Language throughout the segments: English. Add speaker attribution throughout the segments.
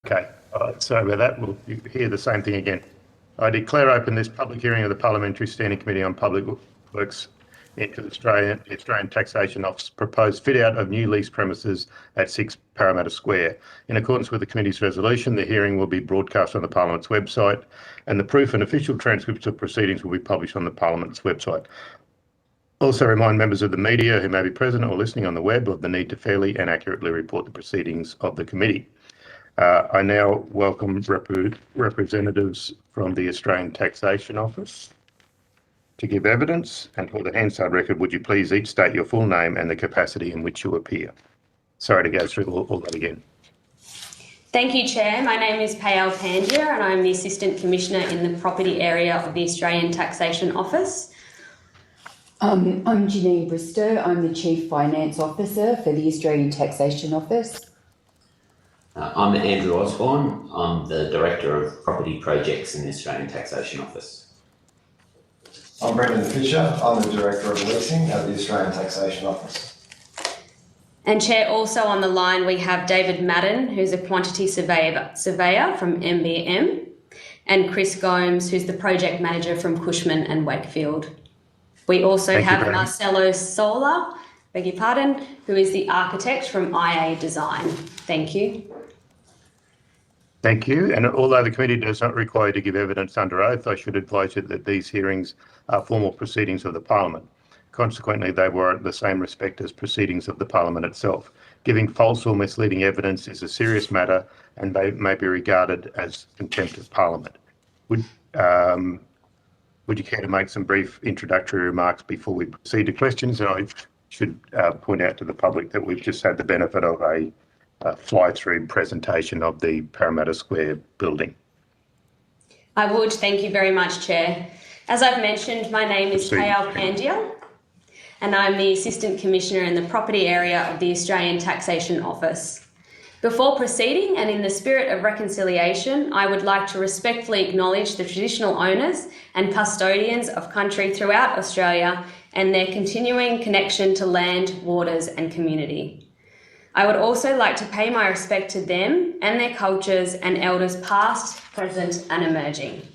Speaker 1: Okay, sorry about that. We'll hear the same thing again. I declare open this public hearing of the Parliamentary Standing Committee on Public Works into the Australian Taxation Office proposed fit-out of new lease premises at 6 Parramatta Square. In accordance with the committee's resolution, the hearing will be broadcast on the Parliament's website, and the proof and official transcripts of proceedings will be published on the Parliament's website. Also remind members of the media who may be present or listening on the web of the need to fairly and accurately report the proceedings of the committee. I now welcome representatives from the Australian Taxation Office to give evidence, and for the Hansard record, would you please each state your full name and the capacity in which you appear? Sorry to go through all that again.
Speaker 2: Thank you, Chair. My name is Payal Pandya and I'm the Assistant Commissioner in the Property Area of the Australian Taxation Office.
Speaker 3: I'm Janine Bristow. I'm the Chief Finance Officer for the Australian Taxation Office.
Speaker 4: I'm Andrew Osborne. I'm the Director of Property Projects in the Australian Taxation Office.
Speaker 5: I'm Brendan Fisher. I'm the Director of Leasing at the Australian Taxation Office.
Speaker 2: And Chair, also on the line we have David Madden, who's a Quantity Surveyor from MBM, and Chris Gomes, who's the Project Manager from Cushman and Wakefield. We also have Marcelo Sola, beg your pardon, who is the Architect from IA Design. Thank you.
Speaker 1: Thank you. And although the committee does not require you to give evidence under oath, I should advise you that these hearings are formal proceedings of the Parliament. Consequently, they warrant the same respect as proceedings of the Parliament itself. Giving false or misleading evidence is a serious matter and may be regarded as contempt of Parliament. Would you care to make some brief introductory remarks before we proceed to questions? And I should point out to the public that we've just had the benefit of a fly-through presentation of the Parramatta Square building.
Speaker 2: I would. Thank you very much, Chair. As I've mentioned, my name is Payal Pandya and I'm the Assistant Commissioner in the Property Area of the Australian Taxation Office. Before proceeding, and in the spirit of reconciliation, I would like to respectfully acknowledge the traditional owners and custodians of country throughout Australia and their continuing connection to land, waters and community. I would also like to pay my respect to them and their cultures and elders past, present and emerging.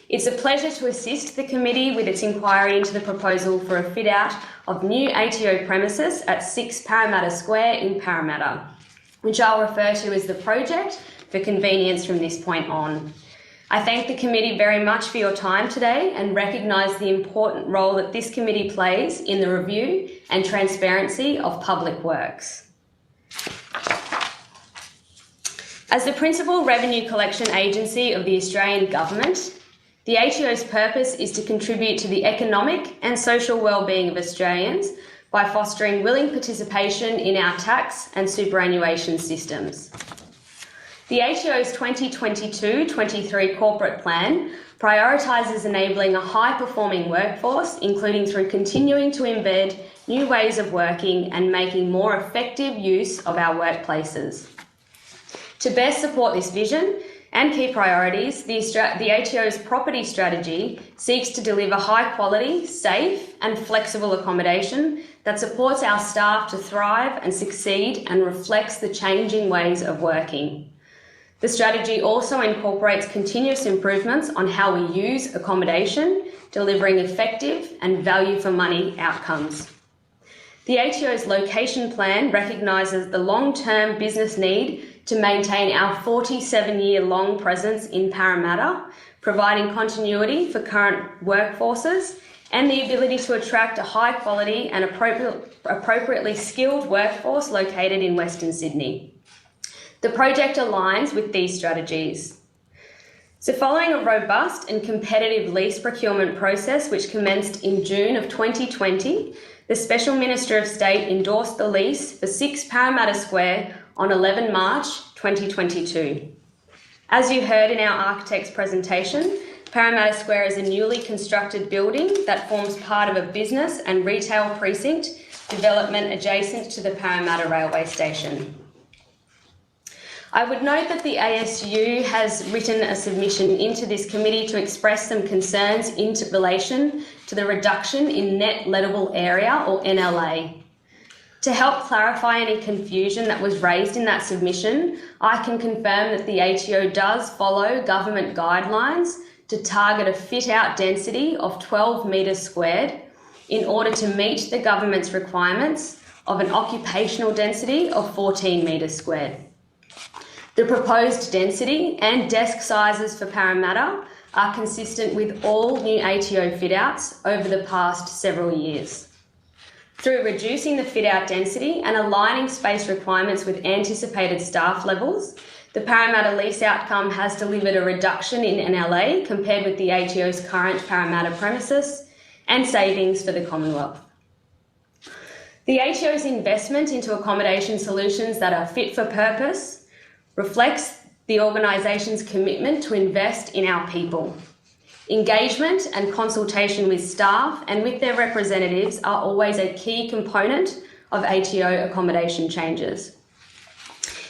Speaker 2: It's a pleasure to assist the committee with its inquiry into the proposal for a fit-out of new ATO premises at 6 Parramatta Square in Parramatta, which I'll refer to as the project for convenience from this point on. I thank the committee very much for your time today and recognise the important role that this committee plays in the review and transparency of public works. As the principal revenue collection agency of the Australian Government, the ATO's purpose is to contribute to the economic and social well-being of Australians by fostering willing participation in our tax and superannuation systems. The ATO's 2022-23 corporate plan prioritises enabling a high-performing workforce, including through continuing to embed new ways of working and making more effective use of our workplaces. To best support this vision and key priorities, the ATO's property strategy seeks to deliver high-quality, safe and flexible accommodation that supports our staff to thrive and succeed and reflects the changing ways of working. The strategy also incorporates continuous improvements on how we use accommodation, delivering effective and value for money outcomes. The ATO's location plan recognises the long-term business need to maintain our 47-year-long presence in Parramatta, providing continuity for current workforces and the ability to attract a high-quality and appropriately skilled workforce located in Western Sydney. The project aligns with these strategies. So following a robust and competitive lease procurement process which commenced in June of 2020, the Special Minister of State endorsed the lease for 6 Parramatta Square on 11 March 2022. As you heard in our architect's presentation, Parramatta Square is a newly constructed building that forms part of a business and retail precinct development adjacent to the Parramatta Railway Station. I would note that the ASU has written a submission into this committee to express some concerns in relation to the reduction in net lettable area, or NLA. To help clarify any confusion that was raised in that submission, I can confirm that the ATO does follow government guidelines to target a fit-out density of 12 metres squared in order to meet the government's requirements of an occupational density of 14 metres squared. The proposed density and desk sizes for Parramatta are consistent with all new ATO fit-outs over the past several years. Through reducing the fit-out density and aligning space requirements with anticipated staff levels, the Parramatta lease outcome has delivered a reduction in NLA compared with the ATO's current Parramatta premises and savings for the Commonwealth. The ATO's investment into accommodation solutions that are fit for purpose reflects the organisation's commitment to invest in our people. Engagement and consultation with staff and with their representatives are always a key component of ATO accommodation changes.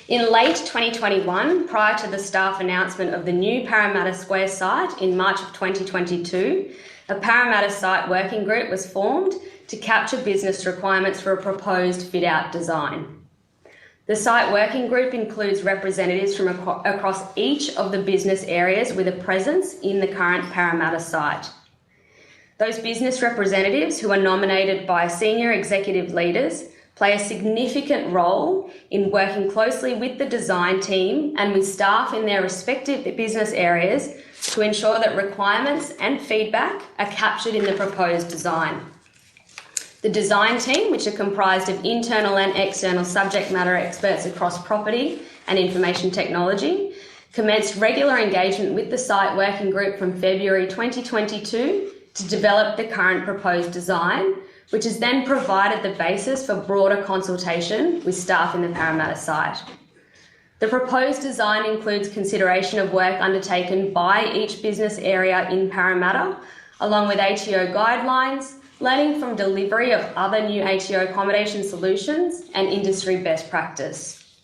Speaker 2: In late 2021, prior to the staff announcement of the new Parramatta Square site in March of 2022, a Parramatta site working group was formed to capture business requirements for a proposed fit-out design. The site working group includes representatives from across each of the business areas with a presence in the current Parramatta site. Those business representatives who are nominated by senior executive leaders play a significant role in working closely with the design team and with staff in their respective business areas to ensure that requirements and feedback are captured in the proposed design. The design team, which are comprised of internal and external subject matter experts across property and information technology, commenced regular engagement with the site working group from February 2022 to develop the current proposed design, which has then provided the basis for broader consultation with staff in the Parramatta site. The proposed design includes consideration of work undertaken by each business area in Parramatta, along with ATO guidelines, learning from delivery of other new ATO accommodation solutions and industry best practice.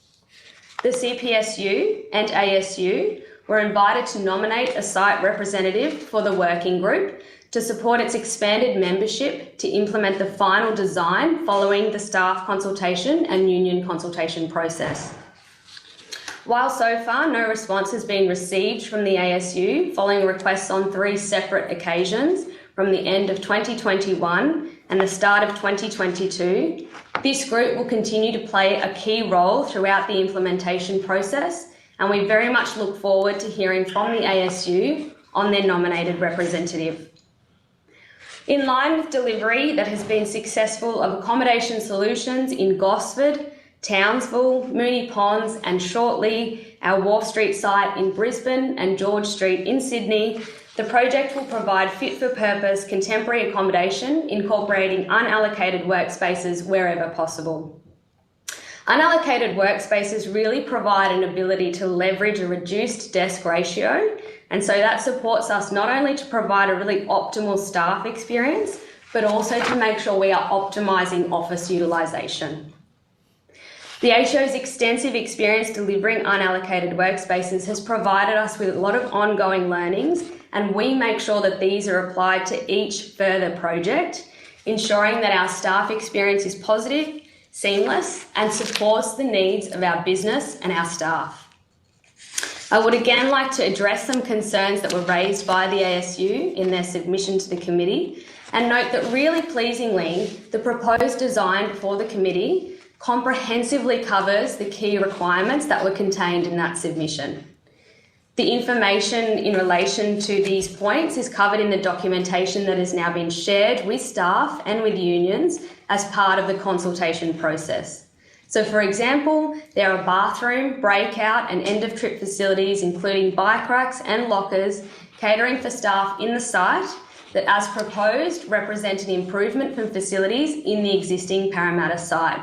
Speaker 2: The CPSU and ASU were invited to nominate a site representative for the working group to support its expanded membership to implement the final design following the staff consultation and union consultation process. While so far no response has been received from the ASU following requests on 3 separate occasions from the end of 2021 and the start of 2022, this group will continue to play a key role throughout the implementation process, and we very much look forward to hearing from the ASU on their nominated representative. In line with delivery that has been successful of accommodation solutions in Gosford, Townsville, Moonee Ponds and shortly our Wharf Street site in Brisbane and George Street in Sydney, the project will provide fit-for-purpose contemporary accommodation incorporating unallocated workspaces wherever possible. Unallocated workspaces really provide an ability to leverage a reduced desk ratio, and so that supports us not only to provide a really optimal staff experience, but also to make sure we are optimising office utilisation. The ATO's extensive experience delivering unallocated workspaces has provided us with a lot of ongoing learnings, and we make sure that these are applied to each further project, ensuring that our staff experience is positive, seamless, and supports the needs of our business and our staff. I would again like to address some concerns that were raised by the ASU in their submission to the committee, and note that really pleasingly, the proposed design for the committee comprehensively covers the key requirements that were contained in that submission. The information in relation to these points is covered in the documentation that has now been shared with staff and with unions as part of the consultation process. So for example, there are bathroom, breakout and end of trip facilities, including bike racks and lockers, catering for staff in the site that as proposed represent an improvement from facilities in the existing Parramatta site.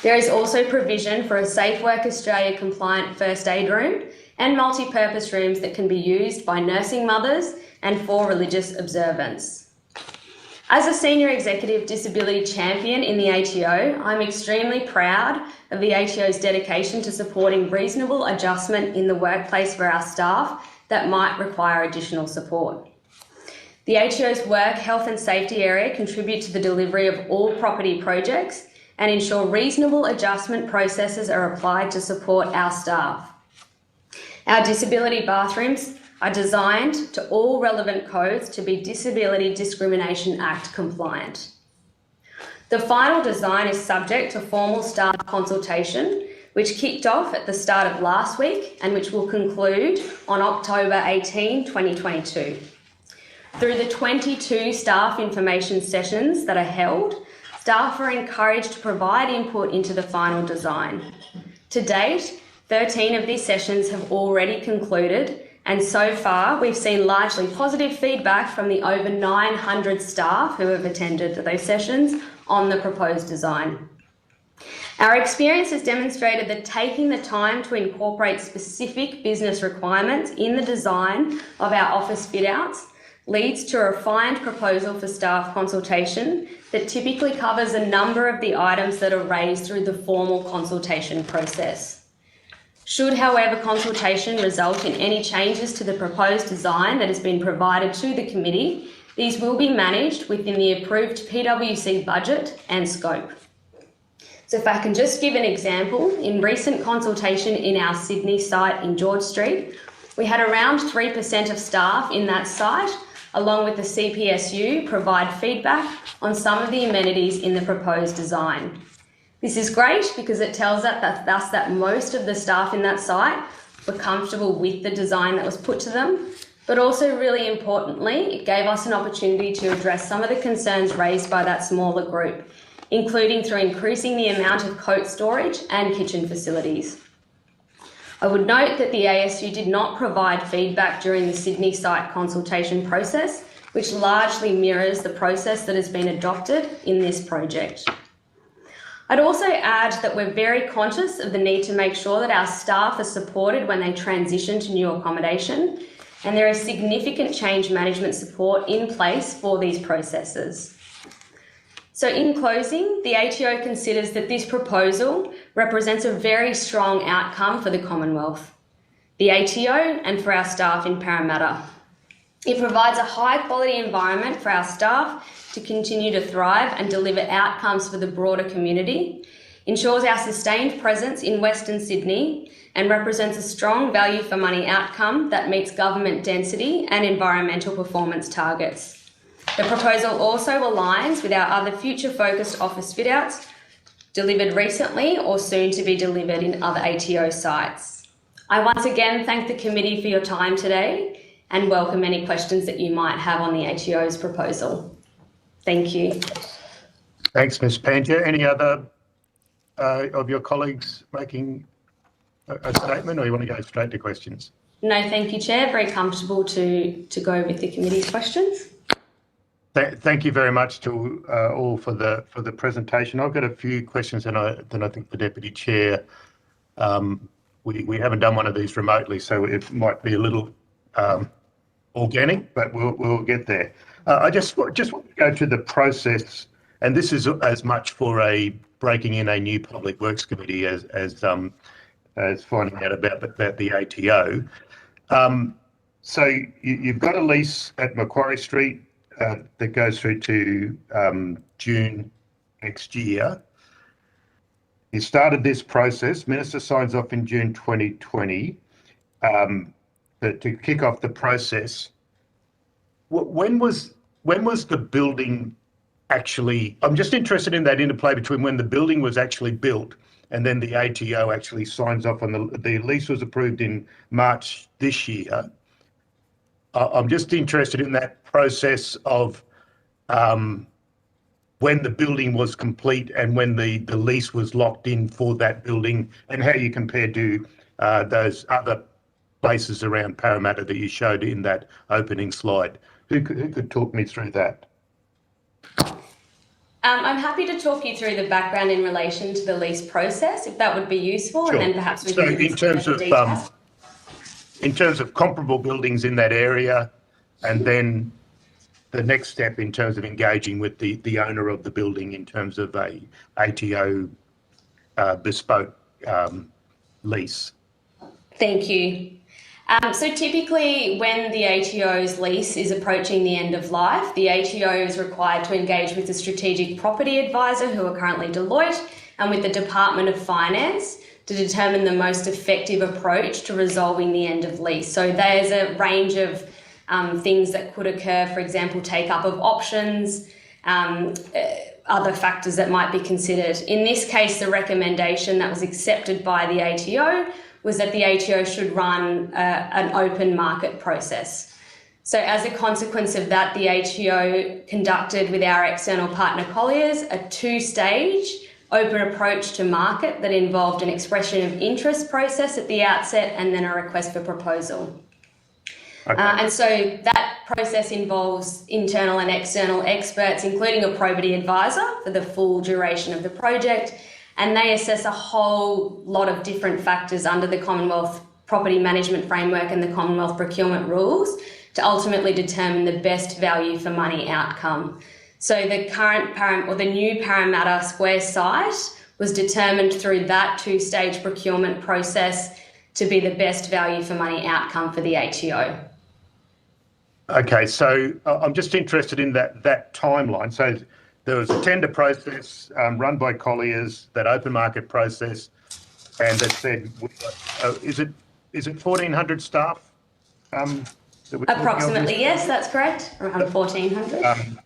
Speaker 2: There is also provision for a Safe Work Australia compliant first aid room and multi-purpose rooms that can be used by nursing mothers and for religious observance. As a senior executive disability champion in the ATO, I'm extremely proud of the ATO's dedication to supporting reasonable adjustment in the workplace for our staff that might require additional support. The ATO's work, health and safety area contribute to the delivery of all property projects, and ensure reasonable adjustment processes are applied to support our staff. Our disability bathrooms are designed to all relevant codes to be Disability Discrimination Act compliant. The final design is subject to formal staff consultation, which kicked off at the start of last week and which will conclude on October 18, 2022. Through the 22 staff information sessions that are held, staff are encouraged to provide input into the final design. To date, 13 of these sessions have already concluded, and so far we've seen largely positive feedback from the over 900 staff who have attended those sessions on the proposed design. Our experience has demonstrated that taking the time to incorporate specific business requirements in the design of our office fit-outs leads to a refined proposal for staff consultation that typically covers a number of the items that are raised through the formal consultation process. Should, however, consultation result in any changes to the proposed design that has been provided to the committee, these will be managed within the approved PwC budget and scope. So if I can just give an example, in recent consultation in our Sydney site in George Street, we had around 3% of staff in that site, along with the CPSU, provide feedback on some of the amenities in the proposed design. This is great because it tells us that most of the staff in that site were comfortable with the design that was put to them, but also really importantly, it gave us an opportunity to address some of the concerns raised by that smaller group, including through increasing the amount of coat storage and kitchen facilities. I would note that the ASU did not provide feedback during the Sydney site consultation process, which largely mirrors the process that has been adopted in this project. I'd also add that we're very conscious of the need to make sure that our staff are supported when they transition to new accommodation, and there is significant change management support in place for these processes. So in closing, the ATO considers that this proposal represents a very strong outcome for the Commonwealth, the ATO and for our staff in Parramatta. It provides a high quality environment for our staff to continue to thrive and deliver outcomes for the broader community, ensures our sustained presence in Western Sydney, and represents a strong value for money outcome that meets government density and environmental performance targets. The proposal also aligns with our other future-focused office fit-outs delivered recently or soon to be delivered in other ATO sites. I once again thank the committee for your time today and welcome any questions that you might have on the ATO's proposal. Thank you.
Speaker 1: Thanks, Ms. Pandya. Any other of your colleagues making a statement, or you want to go straight to questions?
Speaker 2: No, thank you, Chair. Very comfortable to go with the committee's questions.
Speaker 1: Thank you very much to all for the presentation. I've got a few questions, and then I think the Deputy Chair, we haven't done one of these remotely, so it might be a little organic, but we'll get there. I just want to go to the process, and this is as much for breaking in a new Public Works Committee as finding out about the ATO. So you've got a lease at Macquarie Street that goes through to June next year. You started this process. Minister signs off in June 2020 to kick off the process. When was the building actually? I'm just interested in that interplay between when the building was actually built and then the ATO actually signs off on the lease was approved in March this year. I'm just interested in that process of when the building was complete and when the lease was locked in for that building, and how you compare to those other places around Parramatta that you showed in that opening slide. Who could talk me through that?
Speaker 2: I'm happy to talk you through the background in relation to the lease process, if that would be useful,
Speaker 1: Sure.
Speaker 2: and then perhaps we
Speaker 1: so
Speaker 2: can
Speaker 1: in terms of comparable buildings in that area, and then the next step in terms of engaging with the owner of the building in terms of a ATO bespoke lease.
Speaker 2: Thank you. So typically when the ATO's lease is approaching the end of life, the ATO is required to engage with the strategic property advisor, who are currently Deloitte, and with the Department of Finance to determine the most effective approach to resolving the end of lease. So there's a range of things that could occur, for example, take up of options, other factors that might be considered. In this case, the recommendation that was accepted by the ATO was that the ATO should run an open market process. So as a consequence of that, the ATO conducted with our external partner Colliers a two-stage open approach to market that involved an expression of interest process at the outset and then a request for proposal.
Speaker 1: Okay.
Speaker 2: And so that process involves internal and external experts, including a probity advisor for the full duration of the project, and they assess a whole lot of different factors under the Commonwealth Property Management Framework and the Commonwealth Procurement Rules to ultimately determine the best value for money outcome. So the new Parramatta Square site was determined through that two-stage procurement process to be the best value for money outcome for the ATO.
Speaker 1: Okay, so I'm just interested in that timeline. So there was a tender process run by Colliers, that open market process, and that said, is it 1,400 staff?
Speaker 2: Approximately, yes, that's correct. Around 1,400.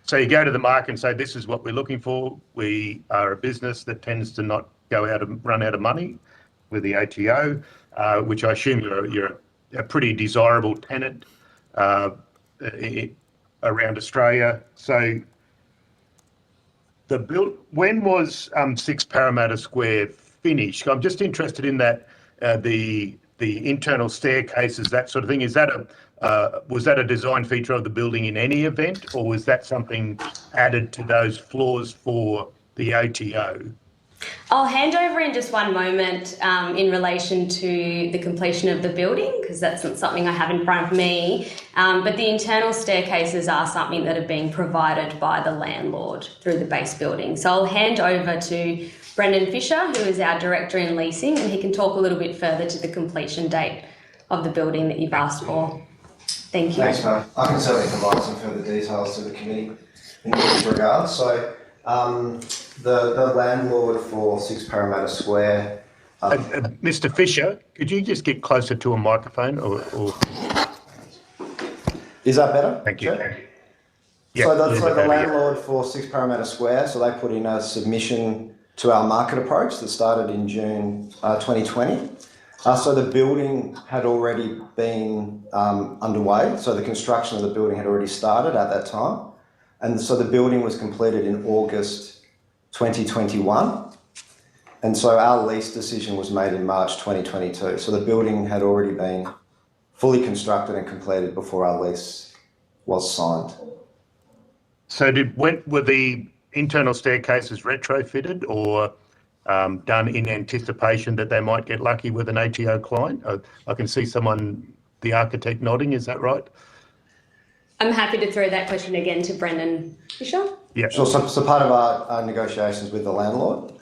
Speaker 1: So you go to the market and say, this is what we're looking for. We are a business that tends to not run out of money with the ATO, which I assume you're a pretty desirable tenant around Australia. So when was 6 Parramatta Square finished? I'm just interested in that, the internal staircases, that sort of thing. Was that a design feature of the building in any event, or was that something added to those floors for the ATO?
Speaker 2: I'll hand over in just one moment in relation to the completion of the building, because that's not something I have in front of me. But the internal staircases are something that are being provided by the landlord through the base building. So I'll hand over to Brendan Fisher, who is our Director in Leasing, and he can talk a little bit further to the completion date of the building that you've asked for. Thank you.
Speaker 5: Thanks, Mel. I can certainly provide some further details to the committee in this regard. So the landlord for 6 Parramatta Square.
Speaker 1: Mr. Fisher, could you just get closer to a microphone? Or
Speaker 5: Is that better?
Speaker 1: Thank you.
Speaker 5: Sure.
Speaker 1: Yeah,
Speaker 5: So
Speaker 1: a little
Speaker 5: the
Speaker 1: bit better, yeah.
Speaker 5: landlord for 6 Parramatta Square, so they put in a submission to our market approach that started in June 2020. So the building had already been underway, so the construction of the building had already started at that time. And so the building was completed in August 2021. And so our lease decision was made in March 2022. So the building had already been fully constructed and completed before our lease was signed.
Speaker 1: So were the internal staircases retrofitted or done in anticipation that they might get lucky with an ATO client? I can see the architect nodding, is that right?
Speaker 2: I'm happy to throw that question again to Brendan Fisher.
Speaker 1: Yeah.
Speaker 5: Sure. So part of our negotiations with the landlord,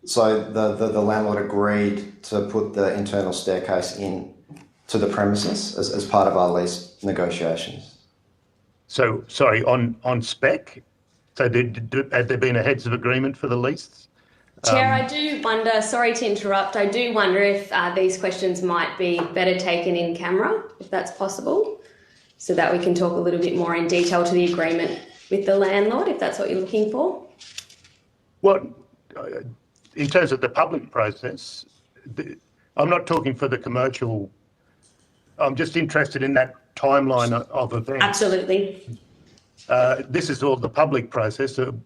Speaker 5: so the landlord agreed to put the internal staircase in to the premises as part of our lease negotiations.
Speaker 1: So, sorry, on spec? So had there been a heads of agreement for the lease?
Speaker 2: Chair, I do wonder, sorry to interrupt, I do wonder if these questions might be better taken in camera, if that's possible, so that we can talk a little bit more in detail to the agreement with the landlord, if that's what you're looking for.
Speaker 1: Well, in terms of the public process, I'm not talking for the commercial, I'm just interested in that timeline of events.
Speaker 2: Absolutely.
Speaker 1: This is all the public process. So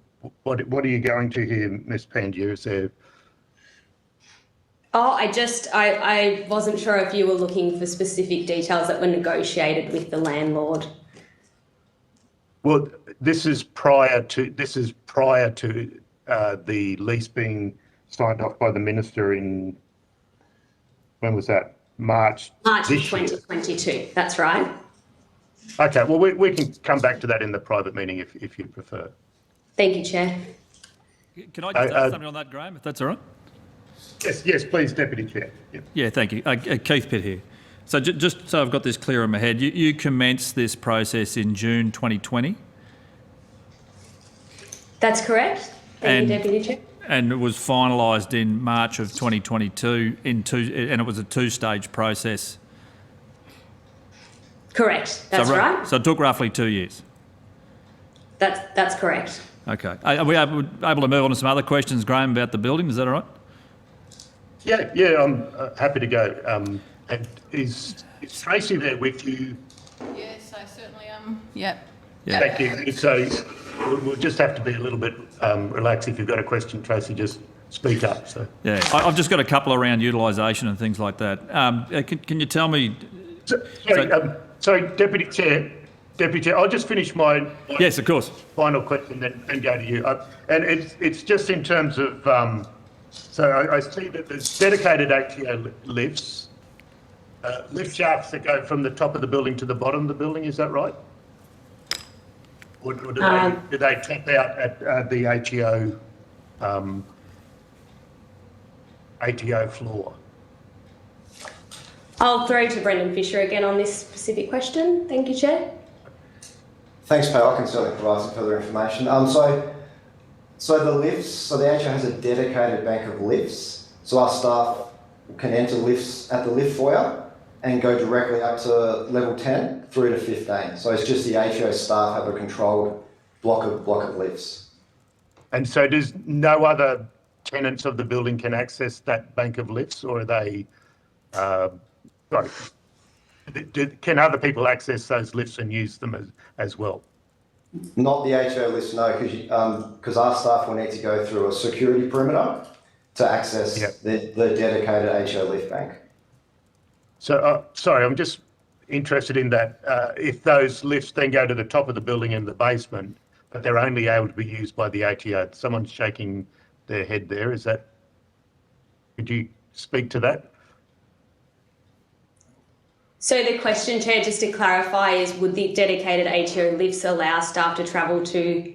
Speaker 1: what are you going to here, Ms. Pandia? Is there...
Speaker 2: Oh, I wasn't sure if you were looking for specific details that were negotiated with the landlord.
Speaker 1: Well, this is prior to the lease being signed off by the minister in, when was that? March
Speaker 2: March
Speaker 1: this
Speaker 2: 2022,
Speaker 1: year.
Speaker 2: that's right.
Speaker 1: Okay, well, we can come back to that in the private meeting if you prefer.
Speaker 2: Thank you, Chair.
Speaker 6: Can I just add something on that, Graham, if that's all right?
Speaker 1: Yes, please, Deputy Chair. Yep.
Speaker 6: Yeah, thank you. Keith Pitt here. So just so I've got this clear in my head, you commenced this process in June 2020?
Speaker 2: That's correct. Thank you, Deputy Chair.
Speaker 6: And it was finalised in March of 2022 and it was a two-stage process.
Speaker 2: Correct. That's
Speaker 6: so,
Speaker 2: right.
Speaker 6: So it took roughly 2 years.
Speaker 2: That's correct.
Speaker 6: Okay. Are we able to move on to some other questions, Graham, about the building? Is that all right?
Speaker 1: Yeah, I'm happy to go. And is Tracy there with you?
Speaker 7: Yes, I certainly am. Yep.
Speaker 6: Yeah.
Speaker 1: Thank you. So we'll just have to be a little bit relaxed. If you've got a question, Tracy, just speak up. So
Speaker 6: Yeah. I've just got a couple around utilisation and things like that. Can you tell me...
Speaker 1: Sorry, Deputy Chair, I'll just finish my
Speaker 6: Yes, of course.
Speaker 1: final question and go to you. And it's just in terms of, so I see that there's dedicated ATO lifts, lift shafts that go from the top of the building to the bottom of the building, is that right? Or do they tap out at the ATO floor?
Speaker 2: I'll throw to Brendan Fisher again on this specific question. Thank you, Chair.
Speaker 5: Thanks, Pat. I can certainly provide some further information. So the lifts, so the ATO has a dedicated bank of lifts. So our staff can enter lifts at the lift foyer and go directly up to level 10 through to 15. So it's just the ATO staff have a controlled block of lifts.
Speaker 1: And so does no other tenants of the building can access that bank of lifts, or are they, can other people access those lifts and use them as well?
Speaker 5: Not the ATO lifts, no, because our staff will need to go through a security perimeter to access the dedicated ATO lift bank.
Speaker 1: So, sorry, I'm just interested in that. If those lifts then go to the top of the building in the basement, but they're only able to be used by the ATO, someone's shaking their head there. Is that? Could you speak to that?
Speaker 2: So the question, Chair, just to clarify, is would the dedicated ATO lifts allow staff to travel to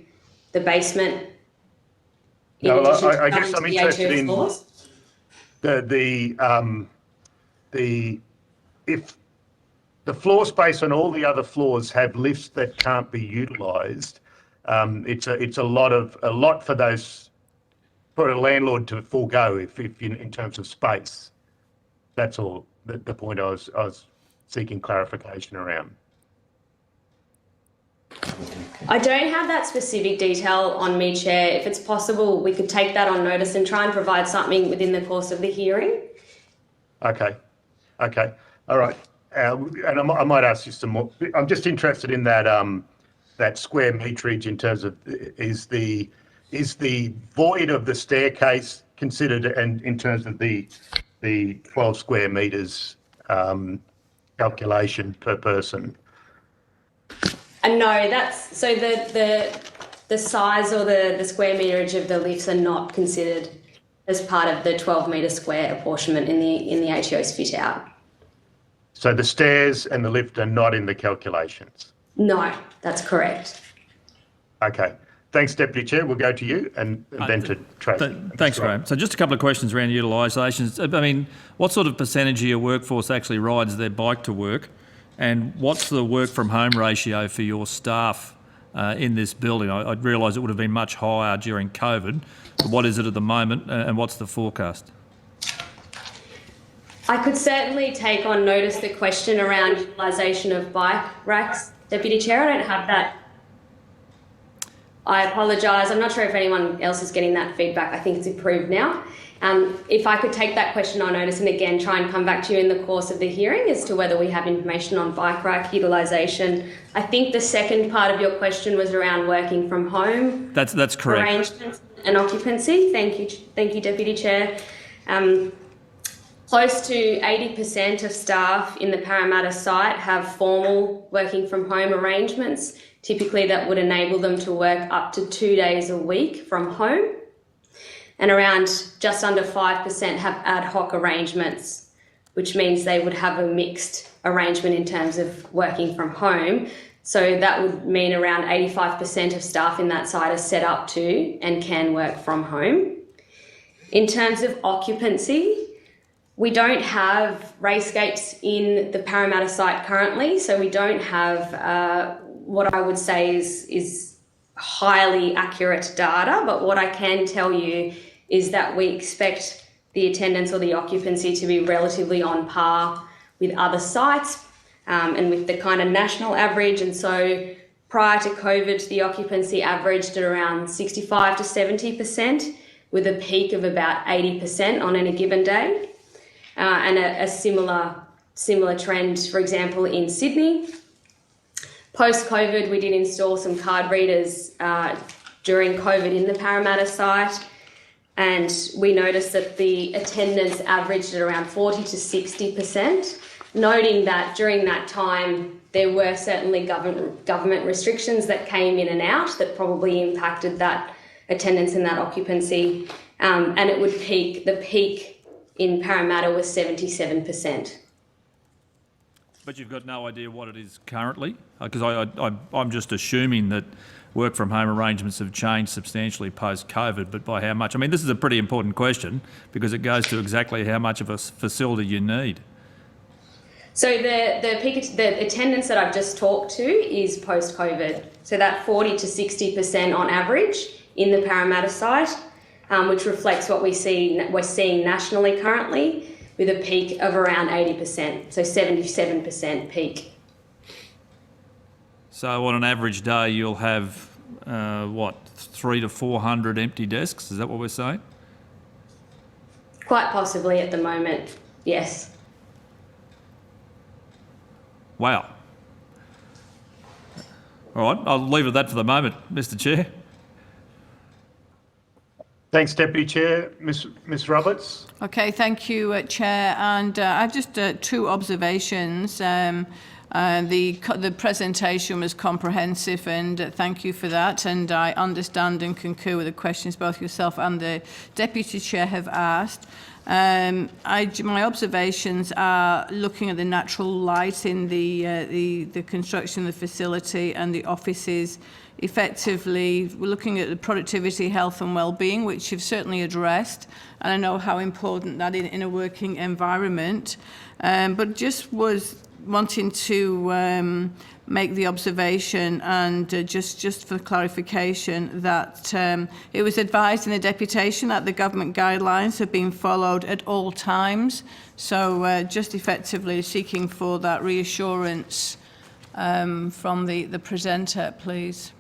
Speaker 2: the basement?
Speaker 1: No, I guess I'm interested in
Speaker 2: floors?
Speaker 1: if the floor space on all the other floors have lifts that can't be utilised, it's a lot for a landlord to forego if in terms of space. That's all the point I was seeking clarification around.
Speaker 2: I don't have that specific detail on me, Chair. If it's possible, we could take that on notice and try and provide something within the course of the hearing.
Speaker 1: Okay, all right. And I might ask you some more. I'm just interested in that that square meterage in terms of is the void of the staircase considered, and in terms of the 12 square meters calculation per person?
Speaker 2: And no, that's so the size or the square meterage of the lifts are not considered as part of the 12 metre square apportionment in the ATO's fit out.
Speaker 1: So the stairs and the lift are not in the calculations?
Speaker 2: No, that's correct.
Speaker 1: Okay. Thanks, Deputy Chair. We'll go to you and then to Tracy.
Speaker 6: Thanks, Graham. So just a couple of questions around utilisations. I mean, what sort of percentage of your workforce actually rides their bike to work? And what's the work from home ratio for your staff in this building? I realise it would have been much higher during COVID, but what is it at the moment and what's the forecast?
Speaker 2: I could certainly take on notice the question around utilisation of bike racks, Deputy Chair. I don't have that. I apologise. I'm not sure if anyone else is getting that feedback. I think it's improved now. If I could take that question on notice and again try and come back to you in the course of the hearing as to whether we have information on bike rack utilisation. I think the second part of your question was around working from home.
Speaker 6: That's correct.
Speaker 2: Arrangements and occupancy. Thank you, Deputy Chair. Close to 80% of staff in the Parramatta site have formal working from home arrangements. Typically that would enable them to work up to 2 days a week from home. And around just under 5% have ad hoc arrangements, which means they would have a mixed arrangement in terms of working from home. So that would mean around 85% of staff in that site are set up to and can work from home. In terms of occupancy, we don't have rayscapes in the Parramatta site currently, so we don't have what I would say is highly accurate data. But what I can tell you is that we expect the attendance or the occupancy to be relatively on par with other sites and with the kind of national average. And so prior to COVID, the occupancy averaged at around 65 to 70%, with a peak of about 80% on any given day. And a similar trend, for example, in Sydney. Post-COVID, we did install some card readers during COVID in the Parramatta site, and we noticed that the attendance averaged at around 40 to 60%, noting that during that time there were certainly government restrictions that came in and out that probably impacted that attendance and that occupancy, and it would the peak in Parramatta was 77%.
Speaker 6: But you've got no idea what it is currently? Because I'm just assuming that work from home arrangements have changed substantially post-COVID, but by how much? I mean, this is a pretty important question because it goes to exactly how much of a facility you need.
Speaker 2: So the attendance that I've just talked to is post-COVID. So that 40 to 60% on average in the Parramatta site, which reflects what we're seeing nationally currently, with a peak of around 80%, so 77% peak.
Speaker 6: So on an average day, you'll have, 300 to 400 empty desks? Is that what we're saying?
Speaker 2: Quite possibly at the moment, yes.
Speaker 6: Wow. All right, I'll leave it at that for the moment, Mr. Chair.
Speaker 1: Thanks, Deputy Chair. Ms Roberts.
Speaker 7: Okay, thank you, Chair. And I've just two observations. The presentation was comprehensive, and thank you for that. And I understand and concur with the questions both yourself and the Deputy Chair have asked. My observations are looking at the natural light in the construction of the facility and the offices. Effectively, we're looking at the productivity, health and well-being, which you've certainly addressed, and I know how important that is in a working environment. But just was wanting to make the observation and just for clarification that it was advised in the deputation that the government guidelines have been followed at all times. So just effectively seeking for that reassurance from the presenter, please.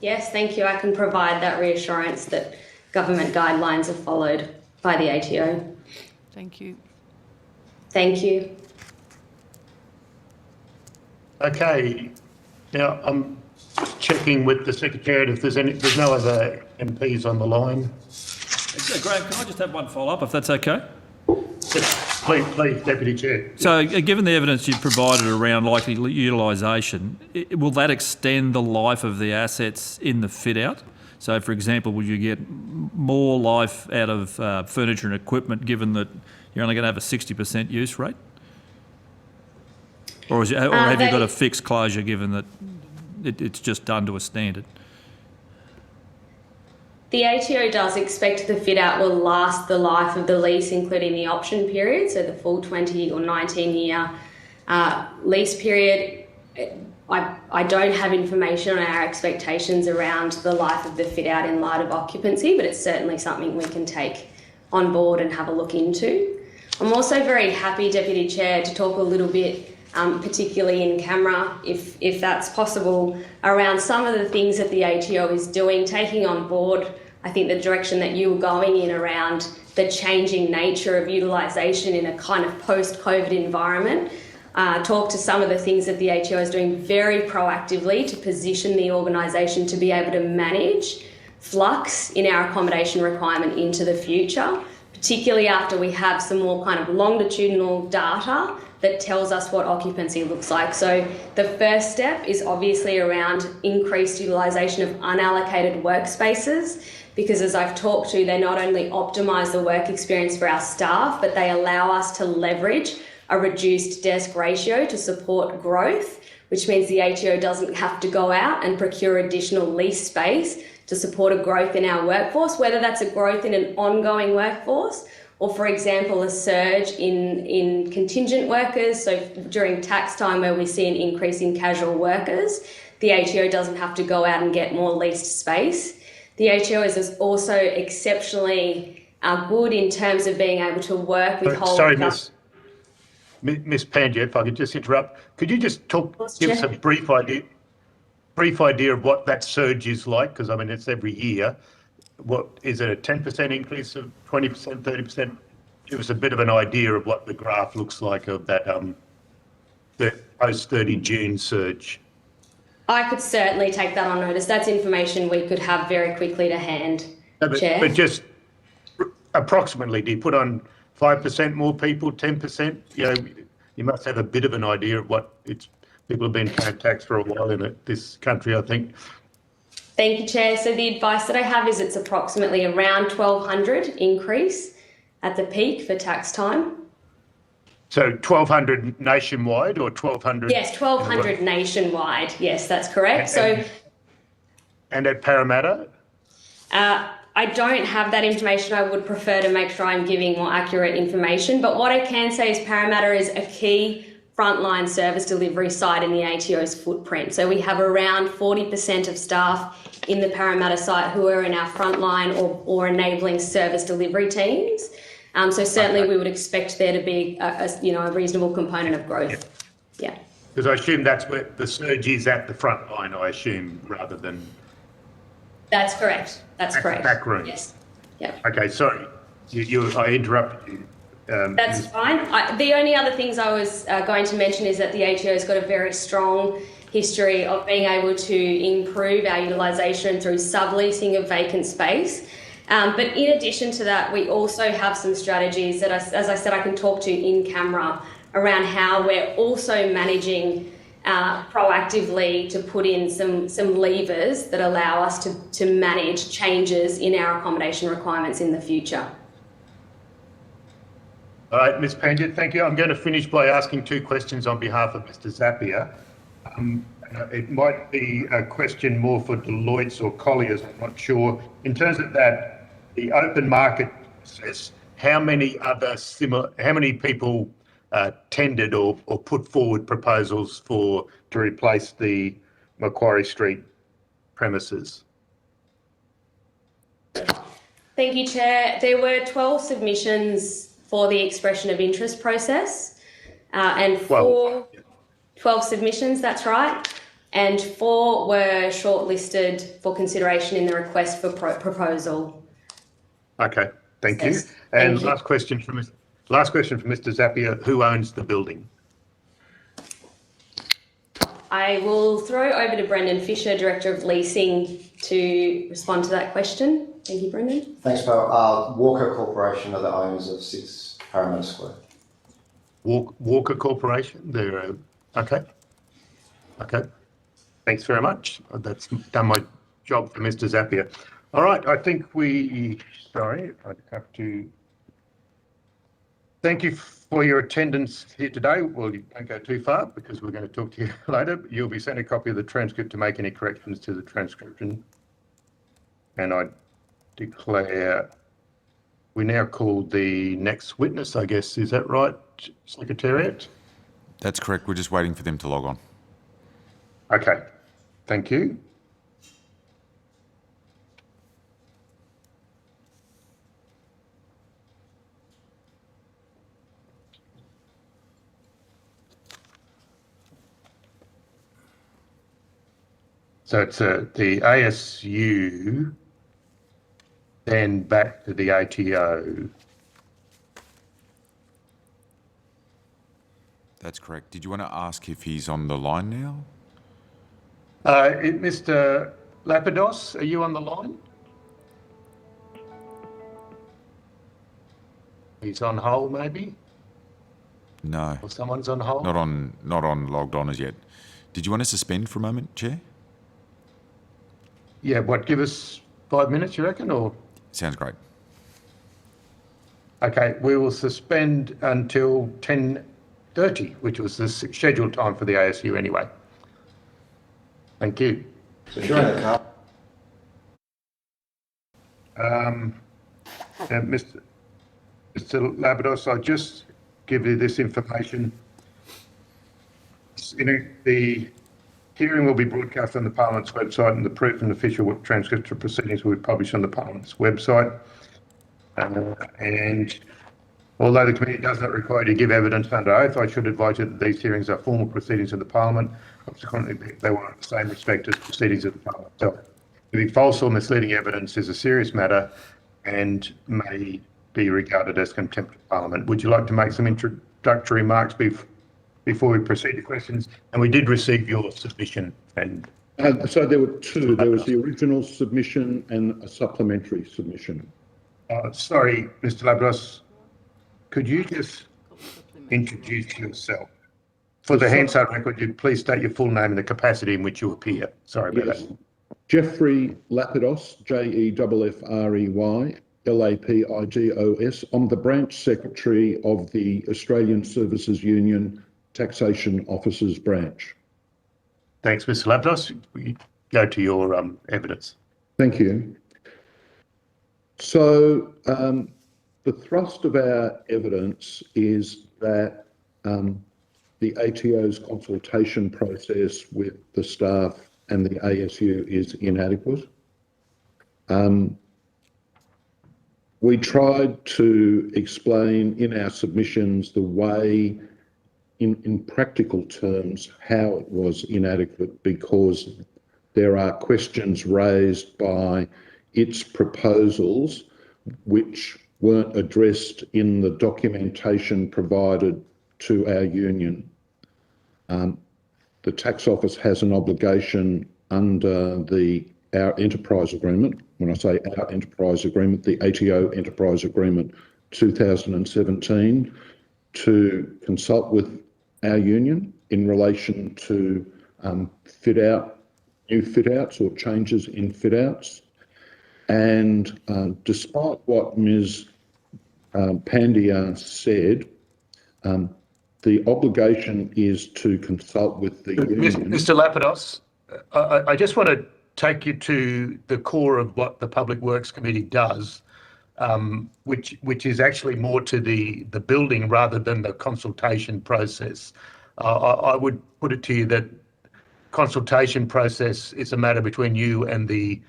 Speaker 2: Yes, thank you. I can provide that reassurance that government guidelines are followed by the ATO.
Speaker 7: Thank you.
Speaker 2: Thank you.
Speaker 1: Okay. Now I'm just checking with the Secretariat if there's no other MPs on the line.
Speaker 6: Graham, can I just have one follow-up, if that's okay?
Speaker 1: Please, Deputy Chair.
Speaker 6: So, given the evidence you've provided around likely utilisation, will that extend the life of the assets in the fit-out? So, for example, will you get more life out of furniture and equipment given that you're only going to have a 60% use rate? Or have you got a fixed closure given that it's just done to a standard?
Speaker 2: The ATO does expect the fit-out will last the life of the lease, including the option period, so the full 20 or 19-year lease period. I don't have information on our expectations around the life of the fit-out in light of occupancy, but it's certainly something we can take on board and have a look into. I'm also very happy, Deputy Chair, to talk a little bit particularly in camera, if that's possible, around some of the things that the ATO is doing, taking on board, I think, the direction that you were going in around the changing nature of utilisation in a kind of post-COVID environment. Talk to some of the things that the ATO is doing very proactively to position the organisation to be able to manage flux in our accommodation requirement into the future, particularly after we have some more kind of longitudinal data that tells us what occupancy looks like. So the first step is obviously around increased utilisation of unallocated workspaces, because as I've talked to, they not only optimise the work experience for our staff, but they allow us to leverage a reduced desk ratio to support growth, which means the ATO doesn't have to go out and procure additional lease space to support a growth in our workforce, whether that's a growth in an ongoing workforce or, for example, a surge in contingent workers. So during tax time where we see an increase in casual workers, the ATO doesn't have to go out and get more leased space. The ATO is also exceptionally good in terms of being able to work with whole...
Speaker 1: Sorry, Miss Pandya, if I could just interrupt. Could you just give us a brief idea of what that surge is like? Because, I mean, it's every year. What is it, a 10% increase of 20%, 30%? Give us a bit of an idea of what the graph looks like of that the post 30 June surge.
Speaker 2: I could certainly take that on notice. That's information we could have very quickly to hand, Chair.
Speaker 1: But just approximately, do you put on 5% more people, 10%? You know, you must have a bit of an idea of what it's. People have been paying tax for a while in this country, I think.
Speaker 2: Thank you, Chair. So the advice that I have is it's approximately around 1,200 increase at the peak for tax time.
Speaker 1: So 1,200 nationwide or 1,200?
Speaker 2: Yes, 1,200 nationwide. Yes, that's correct.
Speaker 1: And at Parramatta?
Speaker 2: I don't have that information. I would prefer to make sure I'm giving more accurate information. But what I can say is Parramatta is a key frontline service delivery site in the ATO's footprint. So we have around 40% of staff in the Parramatta site who are in our frontline or enabling service delivery teams. So certainly we would expect there to be a reasonable component of growth. Yeah.
Speaker 1: Because I assume that's where the surge is at the front line, I assume, rather than...
Speaker 2: That's correct. That's correct.
Speaker 1: Back room.
Speaker 2: Yes. Yeah.
Speaker 1: Okay, sorry. I interrupted you.
Speaker 2: That's fine. The only other things I was going to mention is that the ATO has got a very strong history of being able to improve our utilisation through subleasing of vacant space. But in addition to that, we also have some strategies that, as I said, I can talk to in camera around how we're also managing proactively to put in some levers that allow us to manage changes in our accommodation requirements in the future.
Speaker 1: All right, Ms. Pandya, thank you. I'm going to finish by asking two questions on behalf of Mr. Zappia. It might be a question more for Deloitte's or Collier's, I'm not sure. In terms of that, the open market process, how many people tendered or put forward proposals to replace the Macquarie Street premises?
Speaker 2: Thank you, Chair. There were 12 submissions for the expression of interest process, and 12 submissions, that's right, and 4 were shortlisted for consideration in the request for proposal.
Speaker 1: Okay, thank you.
Speaker 2: Yes,
Speaker 1: And
Speaker 2: thank you.
Speaker 1: last question from Mr. Zappia, who owns the building?
Speaker 2: I will throw over to Brendan Fisher, Director of Leasing, to respond to that question. Thank you, Brendan.
Speaker 5: Thanks, pal. Walker Corporation are the owners of 6 Parramatta Square.
Speaker 1: Walker Corporation? Okay. Okay. Thanks very much. That's done my job for Mr. Zappia. All right, I think I have to thank you for your attendance here today. Well, you don't go too far because we're going to talk to you later. You'll be sent a copy of the transcript to make any corrections to the transcription. And I declare we now call the next witness, I guess. Is that right, Secretariat?
Speaker 8: That's correct. We're just waiting for them to log on.
Speaker 1: Okay, thank you. So it's the ASU, then back to the ATO.
Speaker 8: That's correct. Did you want to ask if he's on the line now?
Speaker 1: Mr. Lapidos, are you on the line? He's on hold, maybe?
Speaker 8: No,
Speaker 1: Or someone's on hold?
Speaker 8: not on logged on as yet. Did you want to suspend for a moment, Chair?
Speaker 1: Yeah, what, give us 5 minutes, you reckon, or?
Speaker 8: Sounds great.
Speaker 1: Okay, we will suspend until 10:30, which was the scheduled time for the ASU anyway. Thank you.
Speaker 5: So if you're in the car,
Speaker 1: Now, Mr. Labrados, I'll just give you this information. The hearing will be broadcast on the Parliament's website, and the proof and official transcripts of proceedings will be published on the Parliament's website. And although the committee does not require you to give evidence under oath, I should advise you that these hearings are formal proceedings of the Parliament. Consequently, they will have the same respect as proceedings of the Parliament itself. Giving false or misleading evidence is a serious matter and may be regarded as contempt of Parliament. Would you like to make some introductory remarks before we proceed to questions? And we did receive your submission. And
Speaker 9: so there were two. There was the original submission and a supplementary submission.
Speaker 1: Sorry, Mr. Labros, could you just introduce yourself? For the Hansard record, you please state your full name and the capacity in which you appear. Sorry about that.
Speaker 9: Jeffrey Lapidos, Jeffrey Lapidos. I'm the branch secretary of the Australian Services Union Taxation Officers Branch.
Speaker 1: Thanks, Mr. Lapidos. We go to your evidence.
Speaker 9: Thank you. So the thrust of our evidence is that the ATO's consultation process with the staff and the ASU is inadequate. We tried to explain in our submissions the way, in practical terms, how it was inadequate, because there are questions raised by its proposals which weren't addressed in the documentation provided to our union. The tax office has an obligation under our enterprise agreement. When I say our enterprise agreement, the ATO Enterprise Agreement 2017, to consult with our union in relation to new fit outs or changes in fit outs. And despite what Ms. Pandya said, the obligation is to consult with the union.
Speaker 1: Mr. Lapidos, I just want to take you to the core of what the Public Works Committee does, which is actually more to the building rather than the consultation process. I would put it to you that consultation process is a matter between you and the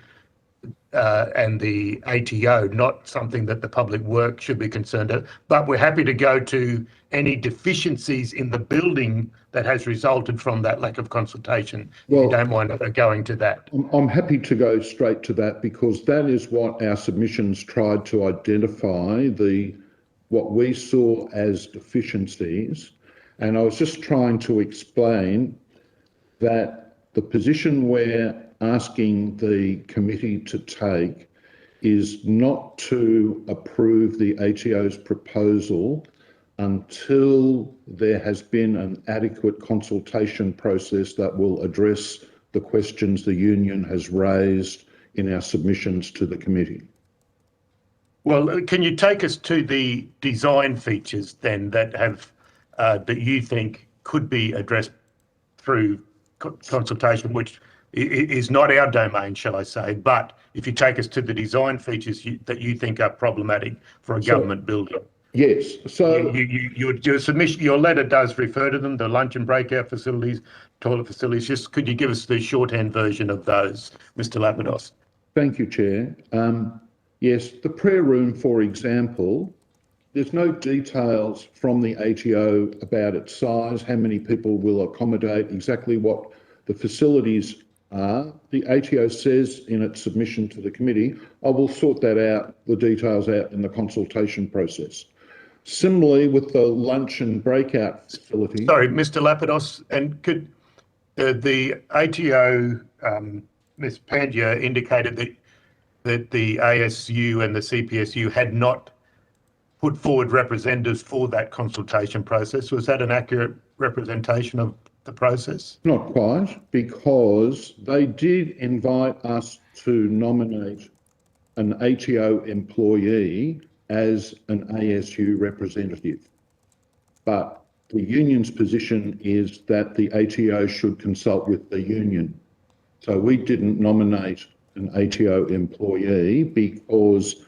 Speaker 1: ATO, not something that the Public Works should be concerned of. But we're happy to go to any deficiencies in the building that has resulted from that lack of consultation. Well, if you don't mind going to that.
Speaker 9: I'm happy to go straight to that, because that is what our submissions tried to identify, what we saw as deficiencies. And I was just trying to explain that the position we're asking the committee to take is not to approve the ATO's proposal until there has been an adequate consultation process that will address the questions the union has raised in our submissions to the committee.
Speaker 1: Well, can you take us to the design features then that have that you think could be addressed through consultation, which is not our domain, shall I say, but if you take us to the design features that you think are problematic for a government building.
Speaker 9: Yes. So
Speaker 1: your submission, your letter does refer to them, the lunch and breakout facilities, toilet facilities. Just could you give us the shorthand version of those, Mr. Lapidos?
Speaker 9: Thank you, Chair. Yes, the prayer room, for example, there's no details from the ATO about its size, how many people will accommodate, exactly what the facilities are. The ATO says in its submission to the committee, I will sort that out, the details out in the consultation process. Similarly, with the lunch and breakout facility.
Speaker 1: Sorry, Mr. Lapidos, and could the ATO, Ms. Pandya, indicated that the ASU and the CPSU had not put forward representatives for that consultation process. Was that an accurate representation of the process?
Speaker 9: Not quite, because they did invite us to nominate an ATO employee as an ASU representative. But the union's position is that the ATO should consult with the union. So we didn't nominate an ATO employee because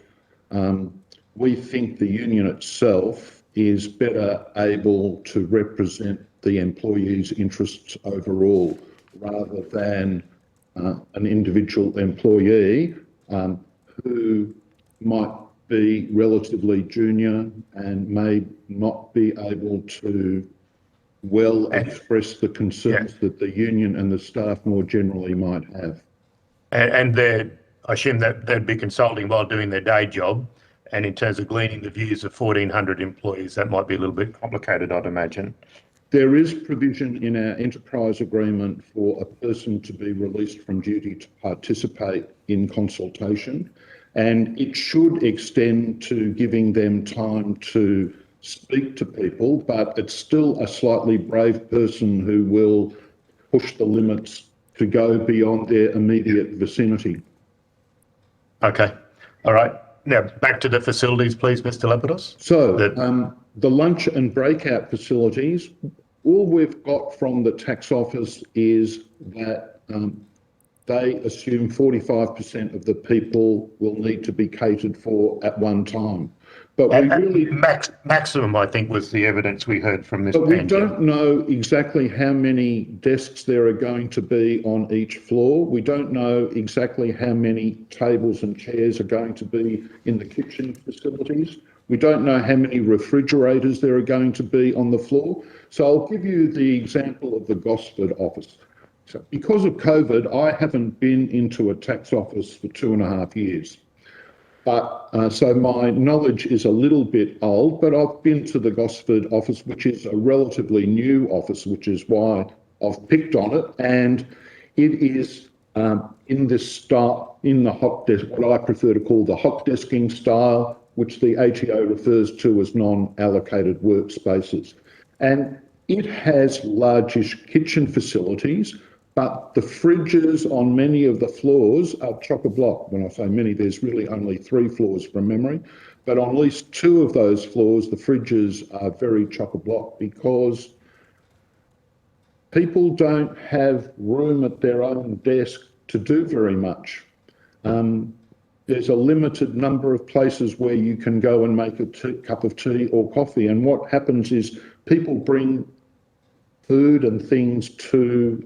Speaker 9: we think the union itself is better able to represent the employee's interests overall rather than an individual employee who might be relatively junior and may not be able to well express the concerns that the union and the staff more generally might have.
Speaker 1: And I assume that they'd be consulting while doing their day job. And in terms of gleaning the views of 1,400 employees, that might be a little bit complicated, I'd imagine.
Speaker 9: There is provision in our enterprise agreement for a person to be released from duty to participate in consultation, and it should extend to giving them time to speak to people, but it's still a slightly brave person who will push the limits to go beyond their immediate vicinity.
Speaker 1: Okay. All right. Now, back to the facilities, please, Mr. Lapidos.
Speaker 9: So, the lunch and breakout facilities, all we've got from the tax office is that they assume 45% of the people will need to be catered for at one time. But we really
Speaker 1: maximum, I think, was the evidence we heard from this.
Speaker 9: But we don't know exactly how many desks there are going to be on each floor. We don't know exactly how many tables and chairs are going to be in the kitchen facilities. We don't know how many refrigerators there are going to be on the floor. So I'll give you the example of the Gosford office. So because of COVID, I haven't been into a tax office for 2.5 years. But so my knowledge is a little bit old, but I've been to the Gosford office, which is a relatively new office, which is why I've picked on it. And it is in this style, in the hot desk, what I prefer to call the hot desking style, which the ATO refers to as non-allocated workspaces. And it has largish kitchen facilities, but the fridges on many of the floors are chock-a-block. When I say many, there's really only 3 floors from memory, but on at least 2 of those floors, the fridges are very chock-a-block because people don't have room at their own desk to do very much. There's a limited number of places where you can go and make a cup of tea or coffee, and what happens is people bring food and things to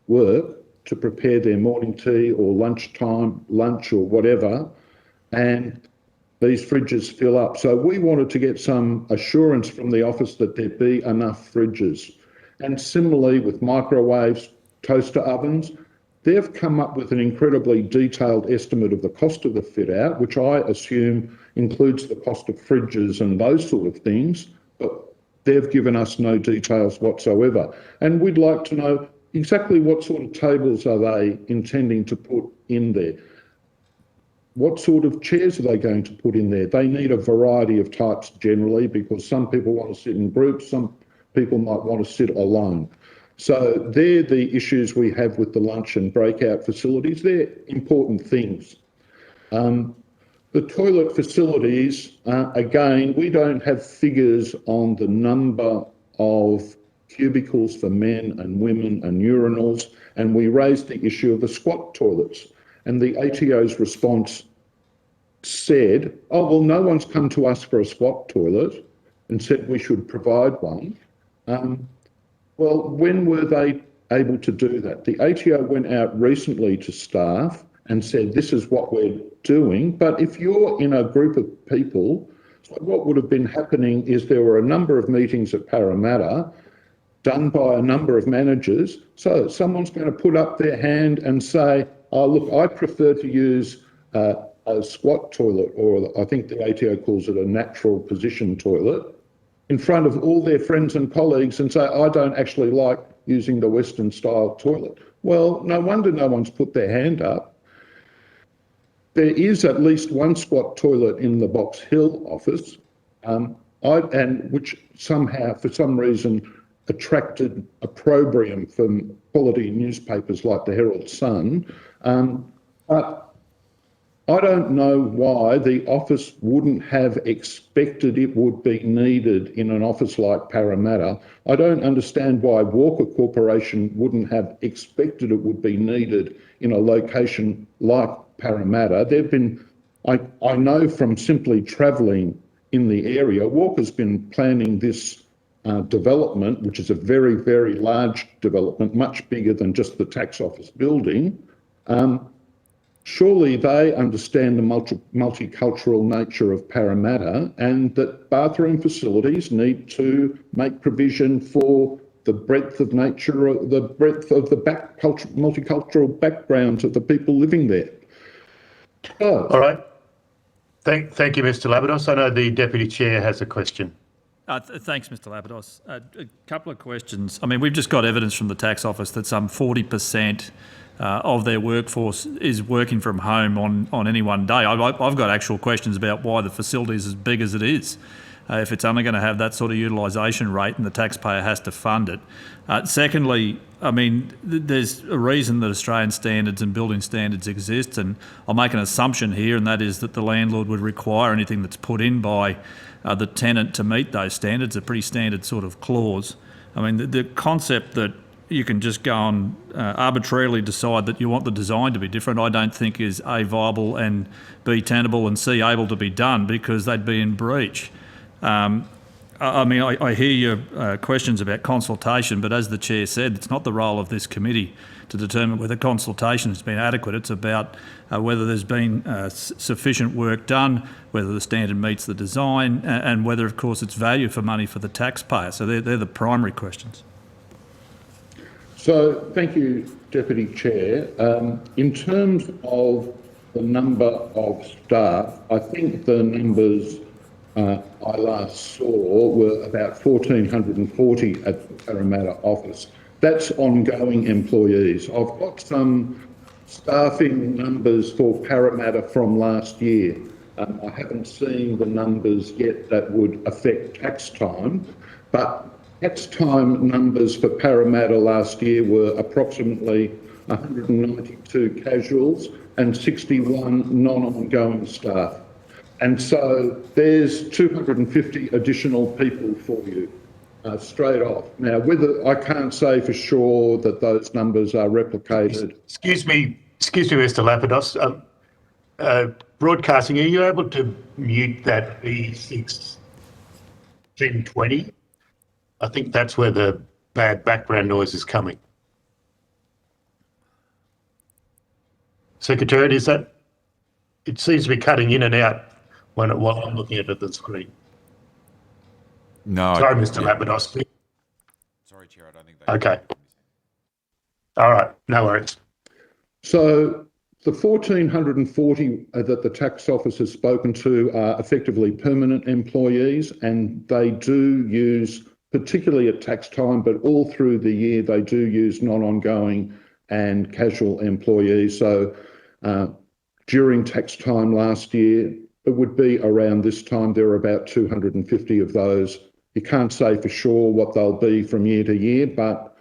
Speaker 9: work to prepare their morning tea or lunch or whatever, and these fridges fill up. So we wanted to get some assurance from the office that there be enough fridges. And similarly with microwaves, toaster ovens, they've come up with an incredibly detailed estimate of the cost of the fit out, which I assume includes the cost of fridges and those sort of things, but they've given us no details whatsoever. And we'd like to know exactly what sort of tables are they intending to put in there? What sort of chairs are they going to put in there? They need a variety of types generally because some people want to sit in groups, some people might want to sit alone. So they're the issues we have with the lunch and breakout facilities. They're important things. The toilet facilities, again, we don't have figures on the number of cubicles for men and women and urinals, and we raised the issue of the squat toilets. And the ATO's response said, oh, well, no one's come to us for a squat toilet and said we should provide one. Well, when were they able to do that? The ATO went out recently to staff and said, this is what we're doing. But if you're in a group of people, so what would have been happening is there were a number of meetings at Parramatta done by a number of managers. So someone's going to put up their hand and say, oh, look, I prefer to use a squat toilet, or I think the ATO calls it a natural position toilet, in front of all their friends and colleagues and say, I don't actually like using the Western style toilet. Well, no wonder no one's put their hand up. There is at least one squat toilet in the Box Hill office, and which somehow, for some reason, attracted opprobrium from quality newspapers like the Herald Sun. But I don't know why the office wouldn't have expected it would be needed in an office like Parramatta. I don't understand why Walker Corporation wouldn't have expected it would be needed in a location like Parramatta. I know from simply travelling in the area, Walker's been planning this development, which is a very, very large development, much bigger than just the tax office building. Surely they understand the multicultural nature of Parramatta and that bathroom facilities need to make provision for the breadth of nature, the breadth of the multicultural backgrounds of the people living there. Oh.
Speaker 1: All right. Thank you, Mr. Labados. I know the Deputy Chair has a question.
Speaker 6: Thanks, Mr. Labados. A couple of questions. I mean, we've just got evidence from the tax office that some 40% of their workforce is working from home on any one day. I've got actual questions about why the facility is as big as it is. If it's only going to have that sort of utilisation rate and the taxpayer has to fund it. Secondly, I mean, there's a reason that Australian standards and building standards exist, and I'll make an assumption here, and that is that the landlord would require anything that's put in by the tenant to meet those standards, a pretty standard sort of clause. I mean, the concept that you can just go and arbitrarily decide that you want the design to be different, I don't think is A, viable, and B, tenable, and C, able to be done, because they'd be in breach. I mean, I hear your questions about consultation, but as the Chair said, it's not the role of this committee to determine whether consultation has been adequate. It's about whether there's been sufficient work done, whether the standard meets the design, and whether, of course, it's value for money for the taxpayer. So they're the primary questions.
Speaker 9: So thank you, Deputy Chair. In terms of the number of staff, I think the numbers I last saw were about 1,440 at the Parramatta office. That's ongoing employees. I've got some staffing numbers for Parramatta from last year. I haven't seen the numbers yet that would affect tax time, but tax time numbers for Parramatta last year were approximately 192 casuals and 61 non-ongoing staff. And so there's 250 additional people for you straight off. Now, whether I can't say for sure that those numbers are replicated.
Speaker 1: Excuse me, Mr. Lapados. Broadcasting, are you able to mute that B6 1020? I think that's where the bad background noise is coming. Secretariat, is that? It seems to be cutting in and out while I'm looking at the screen.
Speaker 8: No.
Speaker 1: Sorry, Mr. Lapados.
Speaker 8: Sorry, Chair, I don't think they...
Speaker 1: Okay. All right, no worries.
Speaker 9: So the 1,440 that the tax office has spoken to are effectively permanent employees, and they do use, particularly at tax time, but all through the year, they do use non-ongoing and casual employees. So during tax time last year, it would be around this time, there are about 250 of those. You can't say for sure what they'll be from year to year, but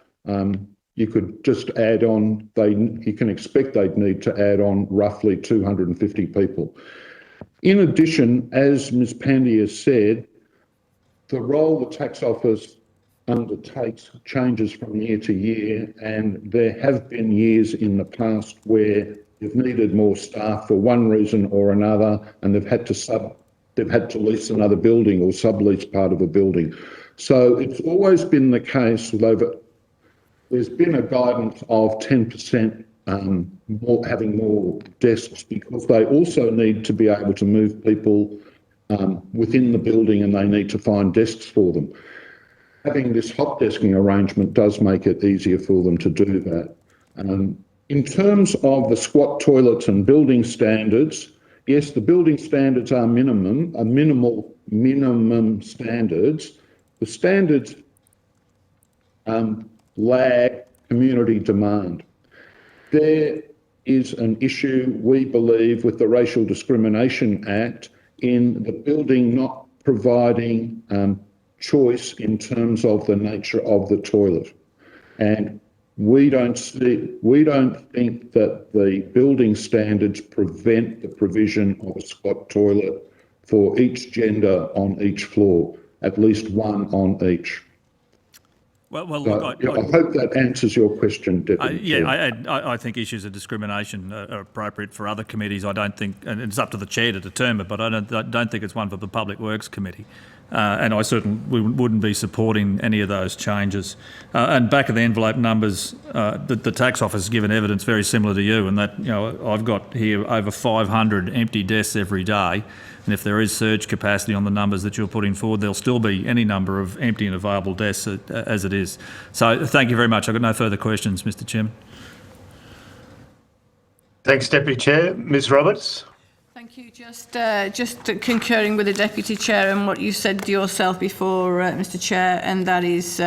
Speaker 9: you could just add on, you can expect they'd need to add on roughly 250 people. In addition, as Ms. Pandya said, the role the tax office undertakes changes from year to year, and there have been years in the past where they've needed more staff for one reason or another, and they've had to lease another building or sublease part of a building. So it's always been the case, although there's been a guidance of 10% having more desks, because they also need to be able to move people within the building, and they need to find desks for them. Having this hot desking arrangement does make it easier for them to do that. In terms of the squat toilets and building standards, yes, the building standards are minimal standards. The standards lag community demand. There is an issue, we believe, with the Racial Discrimination Act in the building not providing choice in terms of the nature of the toilet. And we don't think that the building standards prevent the provision of a squat toilet for each gender on each floor, at least one on each.
Speaker 6: Well,
Speaker 9: So,
Speaker 6: look,
Speaker 9: I hope that answers your question, Deputy Chair.
Speaker 6: I think issues of discrimination are appropriate for other committees. I don't think, and it's up to the chair to determine, but I don't think it's one for the Public Works Committee. And I certainly wouldn't be supporting any of those changes. And back of the envelope numbers, the tax office has given evidence very similar to you, and that, I've got here over 500 empty desks every day. And if there is surge capacity on the numbers that you're putting forward, there'll still be any number of empty and available desks as it is. So thank you very much. I've got no further questions, Mr. Chairman.
Speaker 1: Thanks, Deputy Chair. Ms Roberts?
Speaker 7: Thank you. Just concurring with the Deputy Chair and what you said yourself before, Mr. Chair, and that is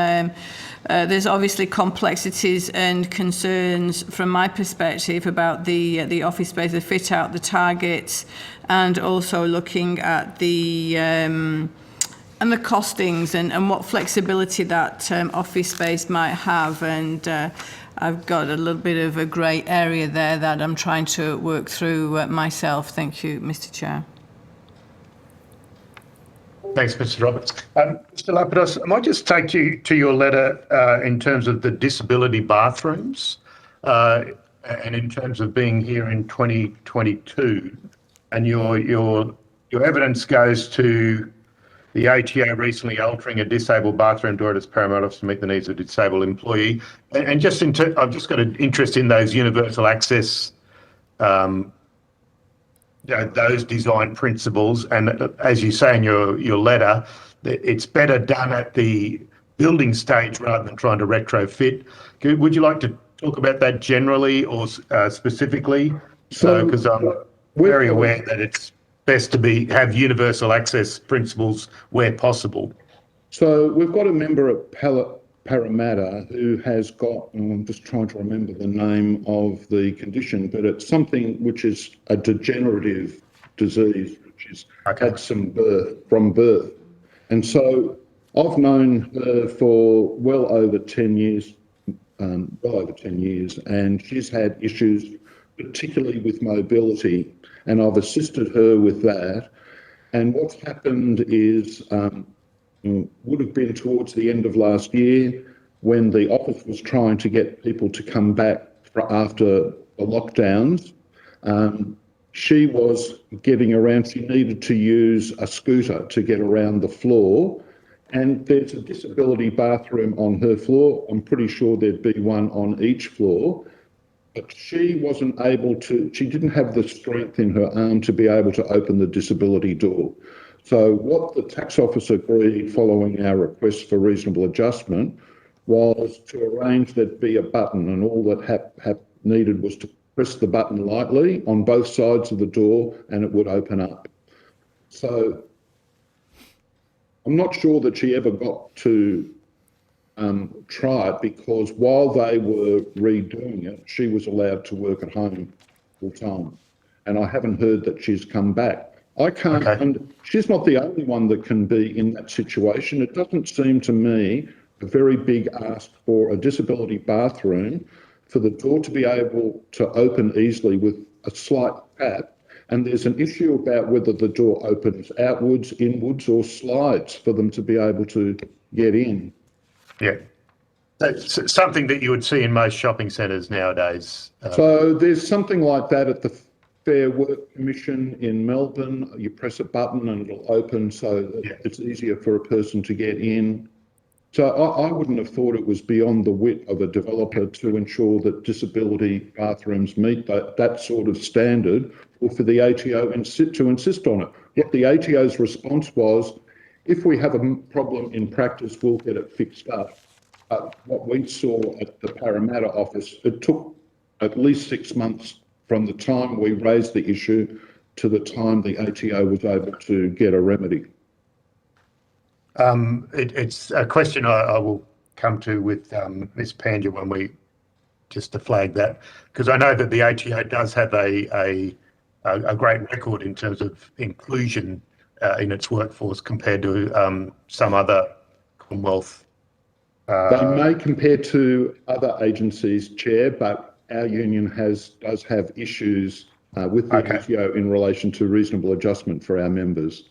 Speaker 7: there's obviously complexities and concerns from my perspective about the office space, the fit out, the targets, and also looking at the and the costings and what flexibility that office space might have. And I've got a little bit of a grey area there that I'm trying to work through myself. Thank you, Mr. Chair.
Speaker 1: Thanks, Mr Roberts. Mr Lapidos, I might just take you to your letter in terms of the disability bathrooms and in terms of being here in 2022. And your evidence goes to the ATO recently altering a disabled bathroom door at its Parramatta office to meet the needs of a disabled employee. And just I've just got an interest in those universal access, those design principles. And as you say in your letter, it's better done at the building stage rather than trying to retrofit. Would you like to talk about that generally or specifically? So, because I'm very aware that it's best to have universal access principles where possible.
Speaker 9: So we've got a member at Parramatta who has got, I'm just trying to remember the name of the condition, but it's something which is a degenerative disease, which is had from birth. And so I've known her for well over 10 years, and she's had issues, particularly with mobility, and I've assisted her with that. And what's happened is, would have been towards the end of last year when the office was trying to get people to come back after the lockdowns. She was getting around, she needed to use a scooter to get around the floor. And there's a disability bathroom on her floor. I'm pretty sure there'd be one on each floor. But she wasn't able to, she didn't have the strength in her arm to be able to open the disability door. So what the tax office agreed following our request for reasonable adjustment was to arrange there'd be a button, and all that needed was to press the button lightly on both sides of the door and it would open up. So I'm not sure that she ever got to try it, because while they were redoing it, she was allowed to work at home full time. And I haven't heard that she's come back. I can't, and she's not the only one that can be in that situation. It doesn't seem to me a very big ask for a disability bathroom for the door to be able to open easily with a slight tap. And there's an issue about whether the door opens outwards, inwards, or slides for them to be able to get in.
Speaker 1: Yeah, that's something that you would see in most shopping centres nowadays.
Speaker 9: So there's something like that at the Fair Work Commission in Melbourne. You press a button and it'll open, so that it's easier for a person to get in. So I wouldn't have thought it was beyond the wit of a developer to ensure that disability bathrooms meet that sort of standard, or for the ATO to insist on it. What the ATO's response was, if we have a problem in practice, we'll get it fixed up. But what we saw at the Parramatta office, it took at least 6 months from the time we raised the issue to the time the ATO was able to get a remedy.
Speaker 1: It's a question I will come to with Ms Pandya when we, just to flag that, because I know that the ATO does have a great record in terms of inclusion in its workforce compared to some other Commonwealth
Speaker 9: They may compare to other agencies, Chair, but our union does have issues with the
Speaker 1: Okay.
Speaker 9: ATO in relation to reasonable adjustment for our members.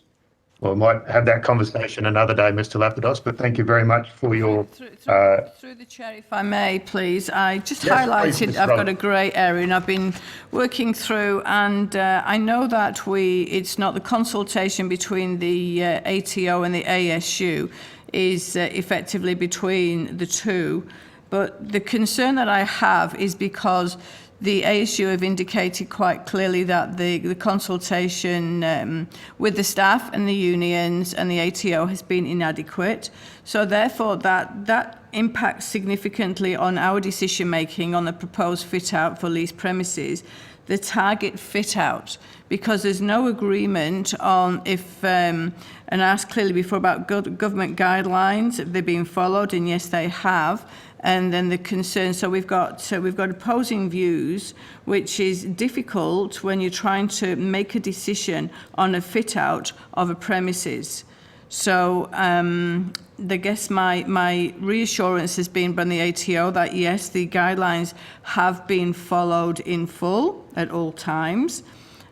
Speaker 1: Well, we might have that conversation another day, Mr. Lapidos, but thank you very much for your...
Speaker 7: Through the chair, if I may, please. I just
Speaker 1: Yes,
Speaker 7: highlighted,
Speaker 1: please, Ms.
Speaker 7: I've got a
Speaker 1: Roberts.
Speaker 7: grey area and I've been working through, and I know that it's not the consultation between the ATO and the ASU is effectively between the two, but the concern that I have is because the ASU have indicated quite clearly that the consultation with the staff and the unions and the ATO has been inadequate. So therefore that impacts significantly on our decision making on the proposed fit out for leased premises, the target fit out, because there's no agreement on if, and I asked clearly before about government guidelines, if they're being followed, and yes, they have. And then the concern, so we've got opposing views, which is difficult when you're trying to make a decision on a fit out of a premises. So I guess my reassurance has been from the ATO that yes, the guidelines have been followed in full at all times.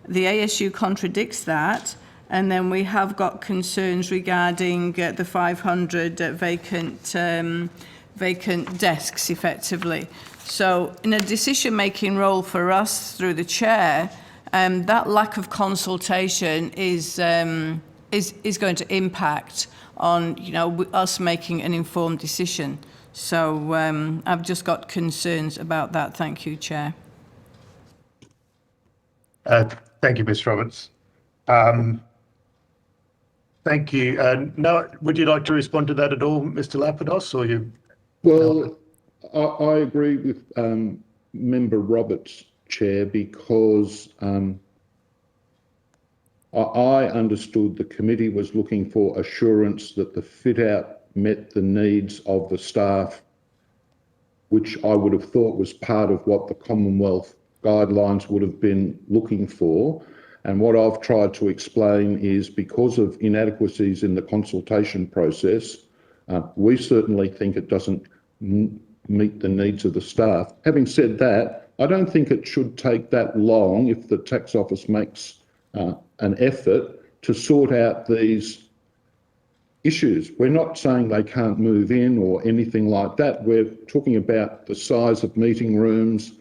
Speaker 7: The ASU contradicts that. And then we have got concerns regarding the 500 vacant desks, effectively. So in a decision-making role for us through the chair, that lack of consultation is going to impact on us making an informed decision. So I've just got concerns about that. Thank you, Chair.
Speaker 1: Thank you, Ms. Roberts. Thank you. Noah, would you like to respond to that at all, Mr. Lapidos, or you?
Speaker 9: Well, I agree with Member Roberts, Chair, because I understood the committee was looking for assurance that the fit-out met the needs of the staff, which I would have thought was part of what the Commonwealth guidelines would have been looking for. And what I've tried to explain is because of inadequacies in the consultation process, we certainly think it doesn't meet the needs of the staff. Having said that, I don't think it should take that long if the tax office makes an effort to sort out these issues. We're not saying they can't move in or anything like that. We're talking about the size of meeting rooms,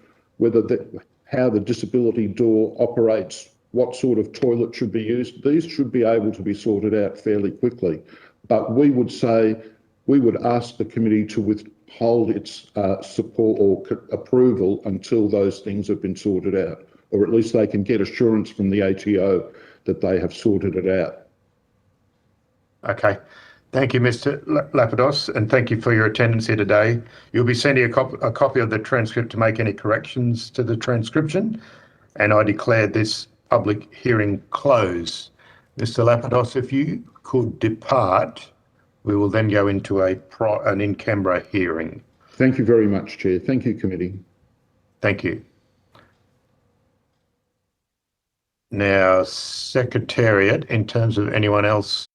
Speaker 9: how the disability door operates, what sort of toilet should be used. These should be able to be sorted out fairly quickly. But we would ask the committee to withhold its support or approval until those things have been sorted out, or at least they can get assurance from the ATO that they have sorted it out.
Speaker 1: Okay. Thank you, Mr. Lapidos, and thank you for your attendance here today. You'll be sending a copy of the transcript to make any corrections to the transcription, and I declare this public hearing closed. Mr. Lapidos, if you could depart, we will then go into an in-camera hearing.
Speaker 9: Thank you very much, Chair. Thank you, committee.
Speaker 1: Thank you. Now, Secretariat, in terms of anyone else